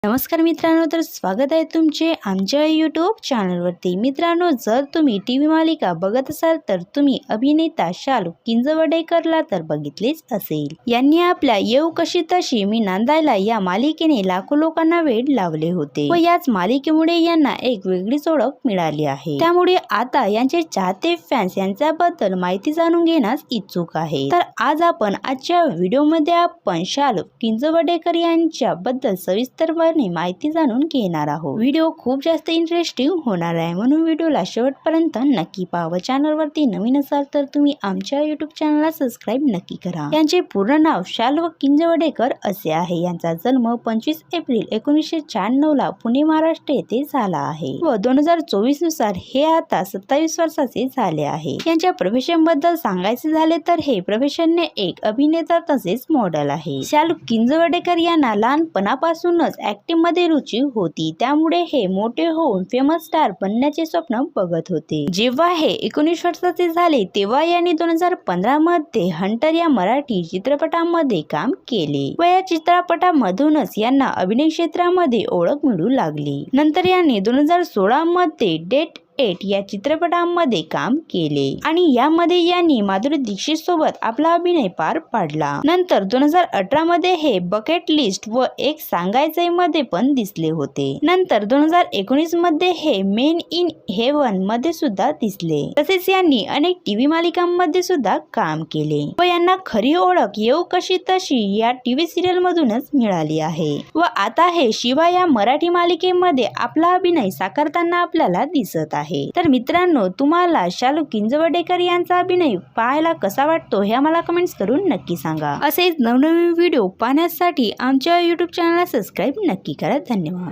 नमस्कार मित्रांनो, तर स्वागत आहे तुमचे आमच्या यूट्यूब चॅनलवरती। मित्रांनो, जर तुम्ही टीव्ही मालिका बघत असाल तर तुम्ही अभिनेता शालू किंजवडेकरला तर बघितलेच असेल। यांनी आपल्या येऊ कशी तशी मी नांदायला या मालिकेने लाखो लोकांना वेड लावले होते व याच मालिकेमुळे यांना एक वेगळीच ओळख मिळाली आहे। त्यामुळे आता यांचे चाहते फॅन्स यांच्याबद्दल माहिती जाणून घेण्यास इच्छुक आहे। तर आज आपण आजच्या व्हिडिओमध्ये आपण शालू किंजवडेकर यांच्याबद्दल सविस्तर माहिती जाणून घेणार आहोत। व्हिडिओ खूप जास्त इंटरेस्टिंग होणार आहे, म्हणून व्हिडिओला शेवटपर्यंत नक्की पाहा। चॅनलवरती नवीन असाल तर तुम्ही आमच्या यूट्यूब चॅनलला सबस्क्राइब नक्की करा। यांचे पूर्ण नाव शालू किंजवडेकर असे आहे। यांचा जन्म 25 एप्रिल 1996 ला पुणे महाराष्ट्र येथे झाला आहे व 2024 नुसार हे आता 27 वर्षाचे झाले आहे। यांच्या प्रोफेशन बद्दल सांगायचे झाले तर हे प्रोफेशनने एक अभिनेता तसेच मॉडेल आहे। शालू किंजवडेकर यांना लहानपणापासूनच ऍक्टिंग मध्ये रुची होती, त्यामुळे हे मोठे होऊन फेमस स्टार बनण्याचे स्वप्न बघत होते। जेव्हा हे 19 वर्षाचे झाले तेव्हा यांनी 2015 मध्ये हंटर या मराठी चित्रपटामध्ये काम केले व या चित्रपटामधूनच यांना अभिनय क्षेत्रामध्ये ओळख मिळू लागली। नंतर यांनी 2016 मध्ये डेट 8 या चित्रपटामध्ये काम केले आणि यामध्ये यांनी माधुरी दीक्षित सोबत आपला अभिनय पार पाडला। नंतर 2018 मध्ये हे बकेट लिस्ट व एक सांगायचे मध्ये पण दिसले होते। नंतर 2019 मध्ये हे मेन इन हेवन मध्ये सुद्धा दिसले। तसेच यांनी अनेक टीव्ही मालिकांमध्ये सुद्धा काम केले व यांना खरी ओळख येऊ कशी तशी या टीव्ही सिरियल मधूनच मिळाली आहे व आता हे शिवा या मराठी मालिकेमध्ये आपला अभिनय साकारताना आपल्याला दिसत आहे। तर मित्रांनो, तुम्हाला शालू किंजवडेकर यांचा अभिनय पाहायला कसा वाटतो हे आम्हाला कमेंट्स करून नक्की सांगा। असेच नवनवीन व्हिडिओ पाहण्यासाठी आमच्या यूट्यूब चॅनलला सबस्क्राइब नक्की करा। धन्यवाद।